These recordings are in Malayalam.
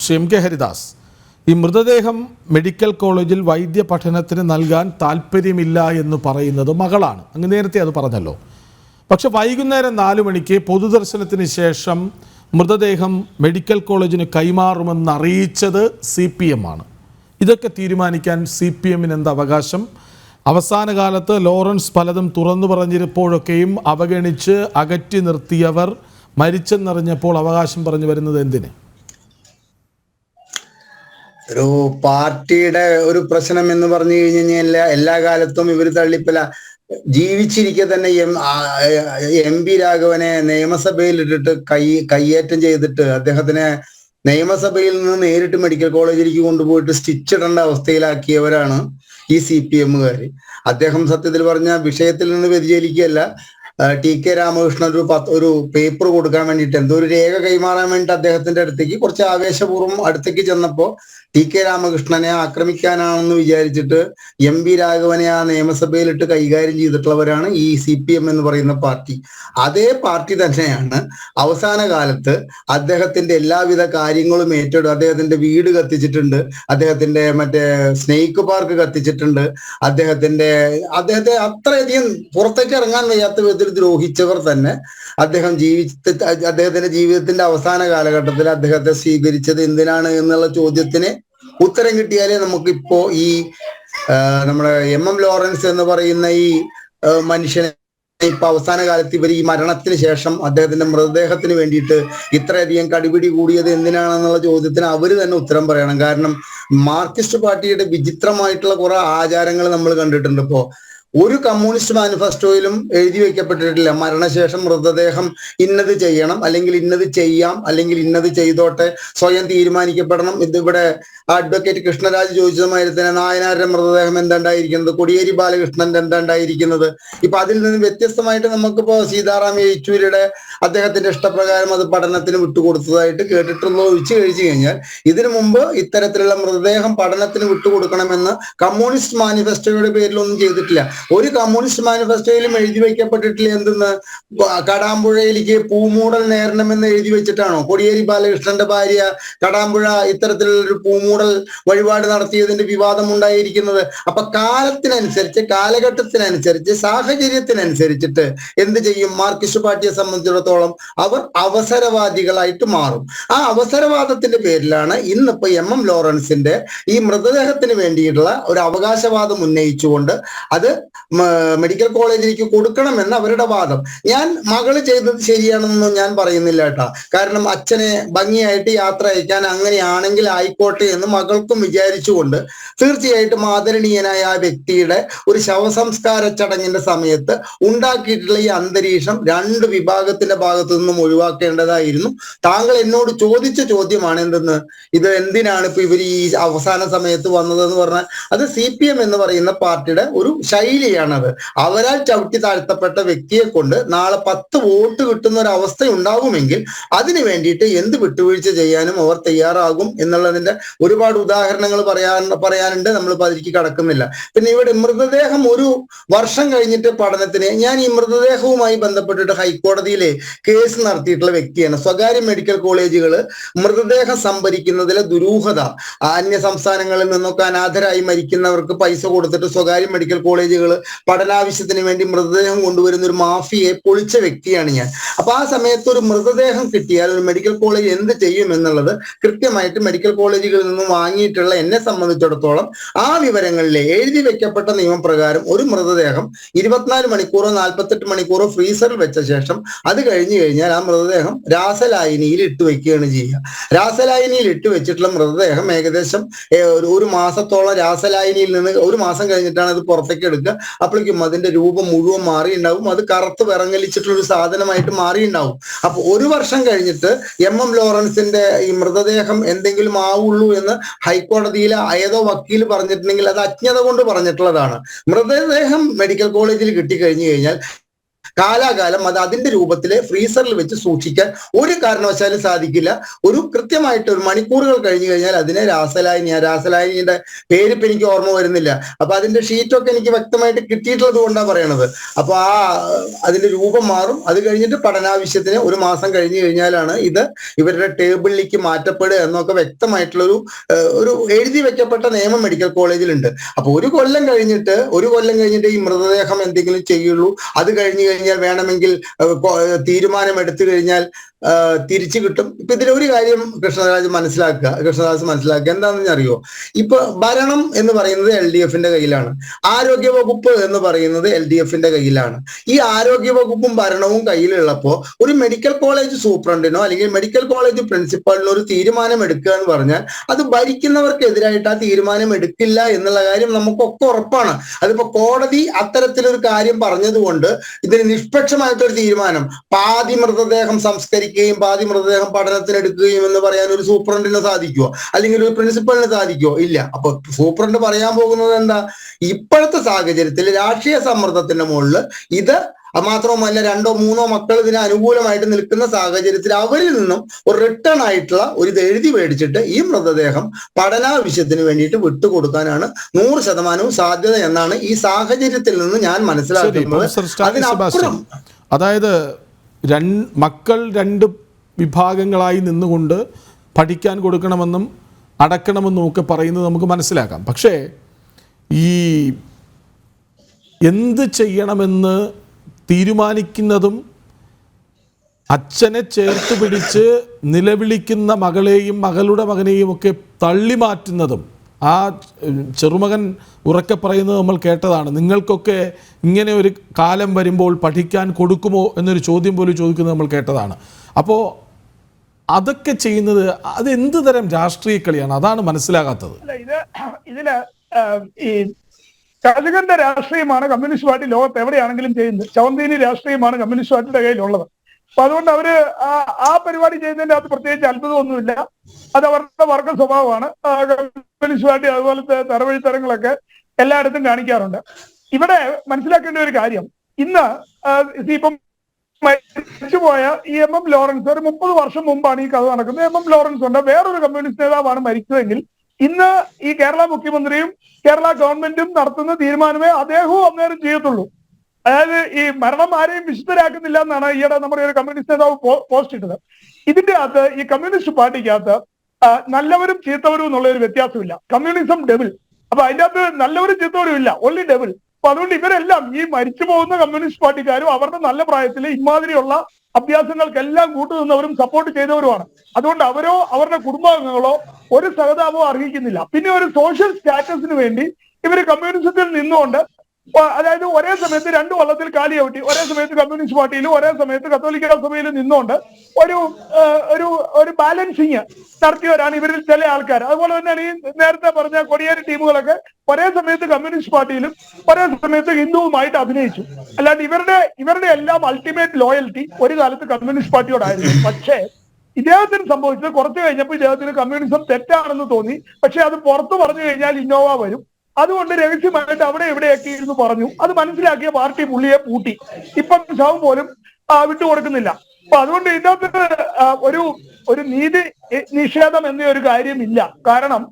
ശ്രീ എം കെ ഹരിദാസ്, ഈ മൃതദേഹം മെഡിക്കൽ കോളേജിൽ വൈദ്യ പഠനത്തിന് നൽകാൻ താല്പര്യമില്ല എന്ന് പറയുന്നത് മകളാണ്. അങ്ങ് നേരത്തെ അത് പറഞ്ഞല്ലോ. പക്ഷെ വൈകുന്നേരം 4 മണിക്ക് പൊതുദർശനത്തിന് ശേഷം മൃതദേഹം മെഡിക്കൽ കോളേജിന് കൈമാറുമെന്ന് അറിയിച്ചത് CPM ആണ്. ഇതൊക്കെ തീരുമാനിക്കാൻ CPMന് എന്ത് അവകാശം? അവസാന കാലത്ത് ലോറൻസ് പലതും തുറന്നു പറഞ്ഞിരുപ്പോഴൊക്കെയും അവഗണിച്ച് അകറ്റി നിർത്തിയവർ മരിച്ചെന്നറിഞ്ഞപ്പോൾ അവകാശം പറഞ്ഞു വരുന്നത് എന്തിന്? ഒരു പാർട്ടിയുടെ ഒരു പ്രശ്നം എന്ന് പറഞ്ഞു കഴിഞ്ഞാൽ എല്ലാ കാലത്തും ഇവർ തള്ളിപ്പല ജീവിച്ചിരിക്കെ തന്നെ MP രാഘവനെ നിയമസഭയിൽ ഇട്ടിട്ട് കയ്യേറ്റം ചെയ്തിട്ട് അദ്ദേഹത്തിനെ നിയമസഭയിൽ നിന്ന് നേരിട്ട് മെഡിക്കൽ കോളേജിലേക്ക് കൊണ്ടുപോയിട്ട് സ്റ്റിച്ച് ഇടേണ്ട അവസ്ഥയിലാക്കിയവരാണ് ഈ CPMകാര്. അദ്ദേഹം സത്യത്തിൽ പറഞ്ഞ വിഷയത്തിൽ നിന്ന് വ്യതിചലിക്കുകയല്ല, TK രാമകൃഷ്ണൻ ഒരു പേപ്പർ കൊടുക്കാൻ വേണ്ടിയിട്ട് എന്തോ ഒരു രേഖ കൈമാറാൻ വേണ്ടിയിട്ട് അദ്ദേഹത്തിന്റെ അടുത്തേക്ക് കുറച്ച് ആവേശപൂർവ്വം അടുത്തേക്ക് ചെന്നപ്പോൾ TK രാമകൃഷ്ണനെ ആക്രമിക്കാനാണെന്ന് വിചാരിച്ചിട്ട് MP രാഘവനെ ആ നിയമസഭയിലിട്ട് കൈകാര്യം ചെയ്തിട്ടുള്ളവരാണ് ഈ CPM എന്ന് പറയുന്ന പാർട്ടി. അതേ പാർട്ടി തന്നെയാണ് അവസാന കാലത്ത് അദ്ദേഹത്തിന്റെ എല്ലാവിധ കാര്യങ്ങളും ഏറ്റെടുത്ത് അദ്ദേഹത്തിന്റെ വീട് കത്തിച്ചിട്ടുണ്ട്, അദ്ദേഹത്തിന്റെ മറ്റേ സ്നേക്ക് പാർക്ക് കത്തിച്ചിട്ടുണ്ട്, അദ്ദേഹത്തെ അത്രയധികം പുറത്തേക്ക് ഇറങ്ങാൻ വയ്യാത്ത വിധത്തിൽ ദ്രോഹിച്ചവർ തന്നെ അദ്ദേഹത്തിന്റെ ജീവിതത്തിന്റെ അവസാന കാലഘട്ടത്തിൽ അദ്ദേഹത്തെ സ്വീകരിച്ചത് എന്തിനാണ് എന്നുള്ള ചോദ്യത്തിന് ഉത്തരം കിട്ടിയാലേ നമുക്കിപ്പോ ഈ നമ്മുടെ MM ലോറൻസ് എന്ന് പറയുന്ന ഈ മനുഷ്യനെ ഇപ്പൊ അവസാന കാലത്ത് ഇവർ ഈ മരണത്തിന് ശേഷം അദ്ദേഹത്തിന്റെ മൃതദേഹത്തിന് വേണ്ടിയിട്ട് ഇത്രയധികം കടിപിടി കൂടിയത് എന്തിനാണെന്നുള്ള ചോദ്യത്തിന് അവര് തന്നെ ഉത്തരം പറയണം. കാരണം മാർക്സിസ്റ്റ് പാർട്ടിയുടെ വിചിത്രമായിട്ടുള്ള കുറെ ആചാരങ്ങൾ നമ്മൾ കണ്ടിട്ടുണ്ട്. ഇപ്പോ ഒരു കമ്മ്യൂണിസ്റ്റ് മാനിഫെസ്റ്റോയിലും എഴുതി വെക്കപ്പെട്ടിട്ടില്ല മരണശേഷം മൃതദേഹം ഇന്നത് ചെയ്യണം, അല്ലെങ്കിൽ ഇന്നത് ചെയ്യാം, അല്ലെങ്കിൽ ഇന്നത് ചെയ്തോട്ടെ, സ്വയം തീരുമാനിക്കപ്പെടണം. ഇതിവിടെ അഡ്വക്കേറ്റ് കൃഷ്ണരാജ് ചോദിച്ചതുമാതിരി തന്നെ നായനാരുടെ മൃതദേഹം എന്താണ്ടായിരിക്കുന്നത്, കോടിയേരി ബാലകൃഷ്ണന്റെ എന്താണ്ടായിരിക്കുന്നത്. ഇപ്പൊ അതിൽ നിന്ന് വ്യത്യസ്തമായിട്ട് നമുക്കിപ്പോ സീതാറാം യെച്ചൂരിയുടെ അദ്ദേഹത്തിന്റെ ഇഷ്ടപ്രകാരം അത് പഠനത്തിന് വിട്ടുകൊടുത്തതായിട്ട് കേട്ടിട്ടുള്ള ഒഴിച്ചു കഴിച്ചു കഴിഞ്ഞാൽ ഇതിനു മുമ്പ് ഇത്തരത്തിലുള്ള മൃതദേഹം പഠനത്തിന് വിട്ടുകൊടുക്കണമെന്ന് കമ്മ്യൂണിസ്റ്റ് മാനിഫെസ്റ്റോയുടെ പേരിലൊന്നും ചെയ്തിട്ടില്ല. ഒരു കമ്മ്യൂണിസ്റ്റ് മാനിഫെസ്റ്റോയിലും എഴുതി വയ്ക്കപ്പെട്ടിട്ടില്ല എന്തെന്ന് കടാമ്പുഴയിലേക്ക് പൂമൂടൽ നേരണമെന്ന് എഴുതി വെച്ചിട്ടാണോ? കോടിയേരി ബാലകൃഷ്ണന്റെ ഭാര്യ കടാമ്പുഴ ഇത്തരത്തിലുള്ളൊരു പൂമൂടൽ വഴിപാട് നടത്തിയതിന്റെ വിവാദം ഉണ്ടായിരിക്കുന്നത്. അപ്പൊ കാലത്തിനനുസരിച്ച്, കാലഘട്ടത്തിനനുസരിച്ച്, സാഹചര്യത്തിനനുസരിച്ചിട്ട് എന്ത് ചെയ്യും? മാർക്സിസ്റ്റ് പാർട്ടിയെ സംബന്ധിച്ചിടത്തോളം അവർ അവസരവാദികളായിട്ട് മാറും. ആ അവസരവാദത്തിന്റെ പേരിലാണ് ഇന്നിപ്പോ MM ലോറൻസിന്റെ ഈ മൃതദേഹത്തിന് വേണ്ടിയിട്ടുള്ള ഒരു അവകാശവാദം ഉന്നയിച്ചുകൊണ്ട് അത് മെഡിക്കൽ കോളേജിലേക്ക് കൊടുക്കണമെന്ന് അവരുടെ വാദം. ഞാൻ മകള് ചെയ്തത് ശരിയാണെന്നൊന്നും ഞാൻ പറയുന്നില്ല കേട്ടാ. കാരണം അച്ഛനെ ഭംഗിയായിട്ട് യാത്ര അയക്കാൻ അങ്ങനെയാണെങ്കിൽ ആയിക്കോട്ടെ എന്ന് മകൾക്കും വിചാരിച്ചുകൊണ്ട് തീർച്ചയായിട്ടും ആദരണീയനായ ആ വ്യക്തിയുടെ ഒരു ശവസംസ്കാര ചടങ്ങിന്റെ സമയത്ത് ഉണ്ടാക്കിയിട്ടുള്ള ഈ അന്തരീക്ഷം രണ്ട് വിഭാഗത്തിന്റെ ഭാഗത്തു നിന്നും ഒഴിവാക്കേണ്ടതായിരുന്നു. താങ്കൾ എന്നോട് ചോദിച്ച ചോദ്യമാണ് എന്തെന്ന്, ഇത് എന്തിനാണ് ഇപ്പൊ ഇവർ ഈ അവസാന സമയത്ത് വന്നതെന്ന് പറഞ്ഞാൽ അത് CPM എന്ന് പറയുന്ന പാർട്ടിയുടെ ഒരു ശൈലിയാണത്. അവരാൽ ചവിട്ടി താഴ്ത്തപ്പെട്ട വ്യക്തിയെ കൊണ്ട് നാളെ 10 വോട്ട് കിട്ടുന്ന ഒരു അവസ്ഥ ഉണ്ടാകുമെങ്കിൽ അതിനു വേണ്ടിയിട്ട് എന്ത് വിട്ടുവീഴ്ച ചെയ്യാനും അവർ തയ്യാറാകും എന്നുള്ളതിന്റെ ഒരുപാട് ഉദാഹരണങ്ങൾ പറയാനുണ്ട്. നമ്മളിപ്പോൾ അതിലേക്ക് കടക്കുന്നില്ല. പിന്നെ ഇവിടെ മൃതദേഹം 1 വർഷം കഴിഞ്ഞിട്ട് പഠനത്തിന്, ഞാൻ ഈ മൃതദേഹവുമായി ബന്ധപ്പെട്ടിട്ട് ഹൈക്കോടതിയിലെ കേസ് നടത്തിയിട്ടുള്ള വ്യക്തിയാണ്. സ്വകാര്യ മെഡിക്കൽ കോളേജുകൾ മൃതദേഹം സംഭരിക്കുന്നതിലെ ദുരൂഹത, അന്യ സംസ്ഥാനങ്ങളിൽ നിന്നൊക്കെ അനാഥരായി മരിക്കുന്നവർക്ക് പൈസ കൊടുത്തിട്ട് സ്വകാര്യ മെഡിക്കൽ കോളേജുകൾ പഠനാവശ്യത്തിന് വേണ്ടി മൃതദേഹം കൊണ്ടുവരുന്ന ഒരു മാഫിയയെ പൊളിച്ച വ്യക്തിയാണ് ഞാൻ. അപ്പൊ ആ സമയത്ത് ഒരു മൃതദേഹം കിട്ടിയാൽ ഒരു മെഡിക്കൽ കോളേജ് എന്ത് ചെയ്യും എന്നുള്ളത് കൃത്യമായിട്ട് മെഡിക്കൽ കോളേജുകളിൽ നിന്നും വാങ്ങിയിട്ടുള്ള എന്നെ സംബന്ധിച്ചിടത്തോളം ആ വിവരങ്ങളിലെ എഴുതി വെക്കപ്പെട്ട നിയമപ്രകാരം ഒരു മൃതദേഹം 24 മണിക്കൂറോ 48 മണിക്കൂറോ ഫ്രീസറിൽ വെച്ച ശേഷം അത് കഴിഞ്ഞു കഴിഞ്ഞാൽ ആ മൃതദേഹം രാസലായനിയിൽ ഇട്ട് വെക്കുകയാണ് ചെയ്യുക. രാസലായനിയിൽ ഇട്ട് വെച്ചിട്ടുള്ള മൃതദേഹം ഏകദേശം ഒരു മാസത്തോളം രാസലായനിയിൽ നിന്ന് 1 മാസം കഴിഞ്ഞിട്ടാണ് അത് പുറത്തേക്ക് എടുക്കുക. അപ്പോഴേക്കും അതിന്റെ രൂപം മുഴുവൻ മാറിയുണ്ടാവും, അത് കറുത്ത് വിറങ്ങലിച്ചിട്ടുള്ള ഒരു സാധനമായിട്ട് മാറിയുണ്ടാവും. അപ്പൊ 1 വർഷം കഴിഞ്ഞിട്ട് MM ലോറൻസിന്റെ ഈ മൃതദേഹം എന്തെങ്കിലും ആവുള്ളൂ എന്ന് ഹൈക്കോടതിയിൽ ഏതോ വക്കീൽ പറഞ്ഞിട്ടുണ്ടെങ്കിൽ അത് അജ്ഞത കൊണ്ട് പറഞ്ഞിട്ടുള്ളതാണ്. മൃതദേഹം മെഡിക്കൽ കോളേജിൽ കിട്ടിക്കഴിഞ്ഞു കഴിഞ്ഞാൽ കാലാകാലം അത് അതിന്റെ രൂപത്തില് ഫ്രീസറിൽ വെച്ച് സൂക്ഷിക്കാൻ ഒരു കാരണവശാലും സാധിക്കില്ല. ഒരു കൃത്യമായിട്ട് ഒരു മണിക്കൂറുകൾ കഴിഞ്ഞു കഴിഞ്ഞാൽ അതിനെ രാസലായനിയുടെ പേരിപ്പ് എനിക്ക് ഓർമ്മ വരുന്നില്ല. അപ്പൊ അതിന്റെ ഷീറ്റൊക്കെ എനിക്ക് വ്യക്തമായിട്ട് കിട്ടിയിട്ടുള്ളത് കൊണ്ടാണ് പറയണത്. അപ്പൊ അതിന്റെ രൂപം മാറും. അത് കഴിഞ്ഞിട്ട് പഠനാവശ്യത്തിന് 1 മാസം കഴിഞ്ഞു കഴിഞ്ഞാലാണ് ഇത് ഇവരുടെ ടേബിളിലേക്ക് മാറ്റപ്പെടുക എന്നൊക്കെ വ്യക്തമായിട്ടുള്ള ഒരു എഴുതി വെക്കപ്പെട്ട നിയമം മെഡിക്കൽ കോളേജിലുണ്ട്. അപ്പൊ ഒരു കൊല്ലം കഴിഞ്ഞിട്ട് ഈ മൃതദേഹം എന്തെങ്കിലും ചെയ്യുള്ളൂ. അത് കഴിഞ്ഞു കഴിഞ്ഞാൽ വേണമെങ്കിൽ തീരുമാനം എടുത്തു കഴിഞ്ഞാൽ തിരിച്ചു കിട്ടും. ഇപ്പൊ ഇതിലൊരു കാര്യം കൃഷ്ണദാസ് മനസ്സിലാക്കുക എന്താണെന്ന് അറിയോ? ഇപ്പൊ ഭരണം എന്ന് പറയുന്നത് LDFന്റെ കയ്യിലാണ്, ആരോഗ്യ വകുപ്പ് എന്ന് പറയുന്നത് LDFന്റെ കയ്യിലാണ്. ഈ ആരോഗ്യ വകുപ്പും ഭരണവും കയ്യിലുള്ളപ്പോ ഒരു മെഡിക്കൽ കോളേജ് സൂപ്രണ്ടിനോ അല്ലെങ്കിൽ മെഡിക്കൽ കോളേജ് പ്രിൻസിപ്പാളിനോ ഒരു തീരുമാനം എടുക്കുക എന്ന് പറഞ്ഞാൽ അത് ഭരിക്കുന്നവർക്കെതിരായിട്ട് ആ തീരുമാനം എടുക്കില്ല എന്നുള്ള കാര്യം നമുക്കൊക്കെ ഉറപ്പാണ്. അതിപ്പോ കോടതി അത്തരത്തിലൊരു കാര്യം പറഞ്ഞതുകൊണ്ട് ഇതിന് നിഷ്പക്ഷമായിട്ടൊരു തീരുമാനം, പാതി മൃതദേഹം സംസ്കരിക്കുകയും പാതി മൃതദേഹം പഠനത്തിനെടുക്കുകയും എന്ന് പറയാൻ ഒരു സൂപ്രണ്ടിന് സാധിക്കുമോ? അല്ലെങ്കിൽ ഒരു പ്രിൻസിപ്പലിന് സാധിക്കുമോ? ഇല്ല. അപ്പൊ സൂപ്രണ്ട് പറയാൻ പോകുന്നത് എന്താ? ഇപ്പോഴത്തെ സാഹചര്യത്തിൽ രാഷ്ട്രീയ സമ്മർദ്ദത്തിന്റെ മുകളിൽ ഇത് മാത്രവുമല്ല 2 or 3 മക്കൾ ഇതിന് അനുകൂലമായിട്ട് നിൽക്കുന്ന സാഹചര്യത്തിൽ അവരിൽ നിന്നും ഒരു റിട്ടേൺ ആയിട്ടുള്ള ഒരു ഇത് എഴുതി മേടിച്ചിട്ട് ഈ മൃതദേഹം പഠനാവശ്യത്തിന് വേണ്ടിയിട്ട് വിട്ടുകൊടുക്കാനാണ് 100% സാധ്യത എന്നാണ് ഈ സാഹചര്യത്തിൽ നിന്ന് ഞാൻ മനസ്സിലാക്കുന്നത്. അതിനപ്പുറം അതായത് മക്കൾ 2 വിഭാഗങ്ങളായി നിന്നുകൊണ്ട് പഠിക്കാൻ കൊടുക്കണമെന്നും അടക്കണമെന്നും ഒക്കെ പറയുന്നത് നമുക്ക് മനസ്സിലാക്കാം. പക്ഷേ ഈ എന്ത് ചെയ്യണമെന്ന് തീരുമാനിക്കുന്നതും അച്ഛനെ ചേർത്ത് പിടിച്ച് നിലവിളിക്കുന്ന മകളെയും മകളുടെ മകനെയും ഒക്കെ തള്ളി മാറ്റുന്നതും ആ ചെറുമകൻ ഉറക്കെ പറയുന്നത് നമ്മൾ കേട്ടതാണ്. നിങ്ങൾക്കൊക്കെ ഇങ്ങനെ ഒരു കാലം വരുമ്പോൾ പഠിക്കാൻ കൊടുക്കുമോ എന്നൊരു ചോദ്യം പോലും ചോദിക്കുന്നത് നമ്മൾ കേട്ടതാണ്. അപ്പോൾ അതൊക്കെ ചെയ്യുന്നത് അത് എന്ത് തരം രാഷ്ട്രീയ കളിയാണ്? അതാണ് മനസ്സിലാകാത്തത്. ഇതില് ഈ കഴുകന്റെ രാഷ്ട്രീയമാണ് കമ്മ്യൂണിസ്റ്റ് പാർട്ടി ലോകത്ത് എവിടെയാണെങ്കിലും ചെയ്യുന്നത്. ചവന്തീനി രാഷ്ട്രീയമാണ് കമ്മ്യൂണിസ്റ്റ് പാർട്ടിയുടെ കയ്യിലുള്ളത്. അപ്പൊ അതുകൊണ്ട് അവര് ആ പരിപാടി ചെയ്യുന്നതിന്റെ അകത്ത് പ്രത്യേകിച്ച് അത്ഭുതമൊന്നുമില്ല. അത് അവരുടെ വർഗ സ്വഭാവമാണ്. കമ്മ്യൂണിസ്റ്റ് പാർട്ടി അതുപോലത്തെ തരവഴിത്തരങ്ങളൊക്കെ എല്ലായിടത്തും കാണിക്കാറുണ്ട്. ഇവിടെ മനസ്സിലാക്കേണ്ട ഒരു കാര്യം, ഇന്ന് ഇപ്പം മരിച്ചുപോയ ഈ MM ലോറൻസ് ഒരു 30 വർഷം മുമ്പാണ് ഈ കഥ നടക്കുന്നത്. MM ലോറൻസ് ഉണ്ട്, വേറൊരു കമ്മ്യൂണിസ്റ്റ് നേതാവാണ് മരിച്ചതെങ്കിൽ ഇന്ന് ഈ കേരള മുഖ്യമന്ത്രിയും കേരള ഗവൺമെന്റും നടത്തുന്ന തീരുമാനമേ അദ്ദേഹവും അന്നേരം ചെയ്യത്തുള്ളൂ. അതായത് ഈ മരണം ആരെയും വിശുദ്ധരാക്കുന്നില്ല എന്നാണ് ഈയിടെ നമ്മുടെ ഒരു കമ്മ്യൂണിസ്റ്റ് നേതാവ് പോസ്റ്റ് ഇട്ടത്. ഇതിന്റെ അകത്ത് ഈ കമ്മ്യൂണിസ്റ്റ് പാർട്ടിക്കകത്ത് നല്ലവരും ചീത്തവരും എന്നുള്ള ഒരു വ്യത്യാസമില്ല. Communism devil. അപ്പൊ അതിന്റെ അകത്ത് നല്ലവരും ചീത്തവരും ഇല്ല, ഓൺലി ഡെവിൾ. അപ്പൊ അതുകൊണ്ട് ഇവരെല്ലാം ഈ മരിച്ചു പോകുന്ന കമ്മ്യൂണിസ്റ്റ് പാർട്ടിക്കാരും അവരുടെ നല്ല പ്രായത്തിൽ ഇമാതിരിയുള്ള അഭ്യാസങ്ങൾക്കെല്ലാം കൂട്ടുനിന്നവരും സപ്പോർട്ട് ചെയ്തവരുമാണ്. അതുകൊണ്ട് അവരോ അവരുടെ കുടുംബാംഗങ്ങളോ ഒരു സഹതാപവും അർഹിക്കുന്നില്ല. പിന്നെ ഒരു സോഷ്യൽ സ്റ്റാറ്റസിന് വേണ്ടി ഇവര് കമ്മ്യൂണിസത്തിൽ നിന്നുകൊണ്ട്, അതായത് ഒരേ സമയത്ത് 2 വള്ളത്തിൽ കാലി ചവിട്ടി, ഒരേ സമയത്ത് കമ്മ്യൂണിസ്റ്റ് പാർട്ടിയിലും ഒരേ സമയത്ത് കത്തോലിക്ക സഭയിലും നിന്നുകൊണ്ട് ഒരു ബാലൻസിങ് നടത്തിയവരാണ് ഇവരിൽ ചില ആൾക്കാർ. അതുപോലെ തന്നെയാണ് ഈ നേരത്തെ പറഞ്ഞ കൊടിയേരി ടീമുകളൊക്കെ ഒരേ സമയത്ത് കമ്മ്യൂണിസ്റ്റ് പാർട്ടിയിലും ഒരേ സമയത്ത് ഹിന്ദുവുമായിട്ട് അഭിനയിച്ചു. അല്ലാണ്ട് ഇവരുടെ എല്ലാം അൾട്ടിമേറ്റ് ലോയൽറ്റി ഒരു കാലത്ത് കമ്മ്യൂണിസ്റ്റ് പാർട്ടിയോടായിരുന്നു. പക്ഷേ ഇദ്ദേഹത്തിന് സംഭവിച്ചത് കുറച്ച് കഴിഞ്ഞപ്പോൾ ഇദ്ദേഹത്തിന് കമ്മ്യൂണിസം തെറ്റാണെന്ന് തോന്നി. പക്ഷെ അത് പുറത്തു പറഞ്ഞു കഴിഞ്ഞാൽ ഇന്നോവ വരും. അതുകൊണ്ട് രഹസ്യമായിട്ട് അവിടെ എവിടെയൊക്കെ ഇരുന്ന് പറഞ്ഞു. അത് മനസ്സിലാക്കിയ പാർട്ടി പുള്ളിയെ പൂട്ടി. ഇപ്പം ശവം പോലും വിട്ടുകൊടുക്കുന്നില്ല. അപ്പൊ അതുകൊണ്ട് ഇതിനകത്ത് ഒരു നീതി നിഷേധം എന്നൊരു കാര്യമില്ല. കാരണം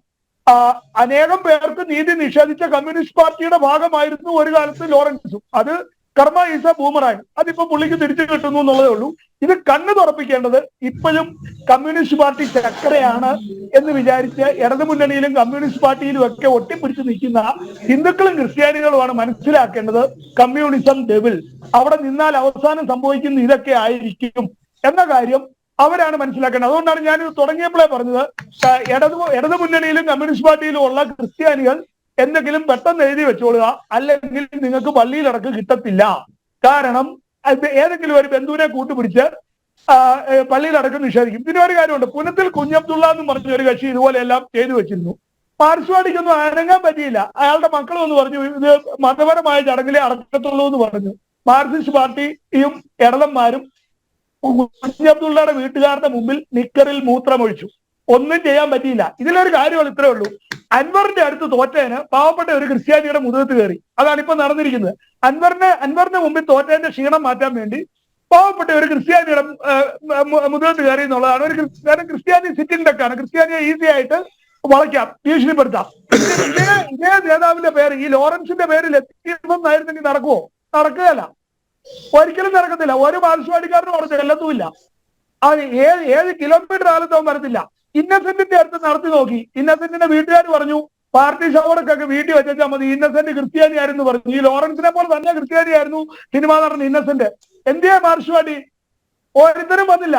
അനേകം പേർക്ക് നീതി നിഷേധിച്ച കമ്മ്യൂണിസ്റ്റ് പാർട്ടിയുടെ ഭാഗമായിരുന്നു ഒരു കാലത്ത് ലോറൻസും. അത് കർമ്മ ഈസ ബൂമറായി. അതിപ്പോ പുള്ളിക്ക് തിരിച്ചു കിട്ടുന്നു എന്നുള്ളതേ ഉള്ളൂ. ഇത് കണ്ണു തുറപ്പിക്കേണ്ടത് ഇപ്പോഴും കമ്മ്യൂണിസ്റ്റ് പാർട്ടി ചക്കരയാണ് എന്ന് വിചാരിച്ച് ഇടതുമുന്നണിയിലും കമ്മ്യൂണിസ്റ്റ് പാർട്ടിയിലും ഒക്കെ ഒട്ടിപ്പിടിച്ച് നിൽക്കുന്ന ഹിന്ദുക്കളും ക്രിസ്ത്യാനികളുമാണ് മനസ്സിലാക്കേണ്ടത് കമ്മ്യൂണിസം ഡെവിൾ. അവിടെ നിന്നാൽ അവസാനം സംഭവിക്കുന്ന ഇതൊക്കെ ആയിരിക്കും എന്ന കാര്യം അവരാണ് മനസ്സിലാക്കേണ്ടത്. അതുകൊണ്ടാണ് ഞാൻ തുടങ്ങിയപ്പോഴേ പറഞ്ഞത്, ഇടതുമുന്നണിയിലും കമ്മ്യൂണിസ്റ്റ് പാർട്ടിയിലും ഉള്ള ക്രിസ്ത്യാനികൾ എന്തെങ്കിലും പെട്ടെന്ന് എഴുതി വെച്ചോളുക, അല്ലെങ്കിൽ നിങ്ങൾക്ക് പള്ളിയിലടക്കം കിട്ടത്തില്ല. കാരണം ഏതെങ്കിലും ഒരു ബന്ധുവിനെ കൂട്ടുപിടിച്ച് പള്ളിയിലടക്കം നിഷേധിക്കും. പിന്നെ ഒരു കാര്യമുണ്ട്, പുനത്തിൽ കുഞ്ഞബ്ദുള്ള എന്ന് പറഞ്ഞ ഒരു കക്ഷി ഇതുപോലെ എല്ലാം ചെയ്തു വെച്ചിരുന്നു. മാർക്സ്വാദിക്കൊന്നും അനങ്ങാൻ പറ്റിയില്ല. അയാളുടെ മക്കളും എന്ന് പറഞ്ഞു ഇത് മതപരമായ ചടങ്ങിലെ അടക്കത്തുള്ളൂ എന്ന് പറഞ്ഞു. മാർക്സിസ്റ്റ് പാർട്ടിയും ഇടതന്മാരും കുഞ്ഞബ്ദുള്ളയുടെ വീട്ടുകാരുടെ മുമ്പിൽ നിക്കറിൽ മൂത്രമൊഴിച്ചു. ഒന്നും ചെയ്യാൻ പറ്റിയില്ല. ഇതിലൊരു കാര്യമാണ് ഇത്രേ ഉള്ളൂ, അൻവറിന്റെ അടുത്ത് തോറ്റേന് പാവപ്പെട്ട ഒരു ക്രിസ്ത്യാനിയുടെ മുതുകത്ത് കയറി. അതാണ് ഇപ്പൊ നടന്നിരിക്കുന്നത്. അൻവറിന്റെ മുമ്പിൽ തോറ്റേന്റെ ക്ഷീണം മാറ്റാൻ വേണ്ടി പാവപ്പെട്ട ഒരു ക്രിസ്ത്യാനിയുടെ മുതുകത്ത് കയറി എന്നുള്ളതാണ്. ക്രിസ്ത്യാനി സിറ്റിംഗ് ഡെക്കാണ്. ക്രിസ്ത്യാനിയെ ഈസി ആയിട്ട് വളയ്ക്കാം, ഭീഷണിപ്പെടുത്താം. ഇതേ നേതാവിന്റെ പേര് ഈ ലോറൻസിന്റെ പേരിൽ എത്തിയിരുന്നായിരുന്നെങ്കിൽ നടക്കുവോ? നടക്കുകയല്ല, ഒരിക്കലും നടക്കത്തില്ല. ഒരു മാർക്സ്വാദിക്കാരനും അവിടെ ചെല്ലത്തുമില്ല. അത് ഏഴ് കിലോമീറ്റർ ആലത്തവൻ വരത്തില്ല. ഇന്നസെന്റിന്റെ അടുത്ത് നടത്തി നോക്കി. ഇന്നസെന്റിന്റെ വീട്ടുകാർ പറഞ്ഞു പാർട്ടി ഷവർക്കൊക്കെ വീട്ടിൽ വെച്ചാൽ മതി, ഇന്നസെന്റ് ക്രിസ്ത്യാനിയായിരുന്നു പറഞ്ഞു. ഈ ലോറൻസിനെ പോലെ തന്നെ ക്രിസ്ത്യാനിയായിരുന്നു സിനിമാ നടൻ ഇന്നസെന്റ്. എന്തിയാ മാർക്സ്വാദി? ഒരുത്തരും വന്നില്ല.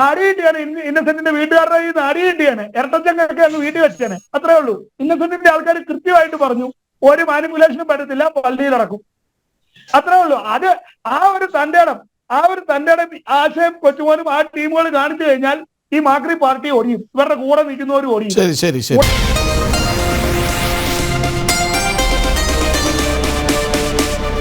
അടിയിട്ടിയാണ് ഇന്നസെന്റിന്റെ വീട്ടുകാരുടെ ഈ അടിയിട്ടിയാണ്. ഇരട്ടച്ചങ്ങൊക്കെ അങ്ങ് വീട്ടിൽ വെച്ചാണ്. അത്രേ ഉള്ളൂ. ഇന്നസെന്റിന്റെ ആൾക്കാർ കൃത്യമായിട്ട് പറഞ്ഞു ഒരു മാനിപ്പുലേഷനും പറ്റത്തില്ല, പള്ളിയിൽ നടക്കും. അത്രേ ഉള്ളൂ. അത് ആ ഒരു തന്റെ ആശയം കൊച്ചുമോനും ആ ടീമുകൾ കാണിച്ചു കഴിഞ്ഞാൽ ഈ മാക്രി പാർട്ടി ഒടിയും, ഇവരുടെ കൂടെ നിൽക്കുന്നവരും ഒടിയും. ശരി ശരി ശരി.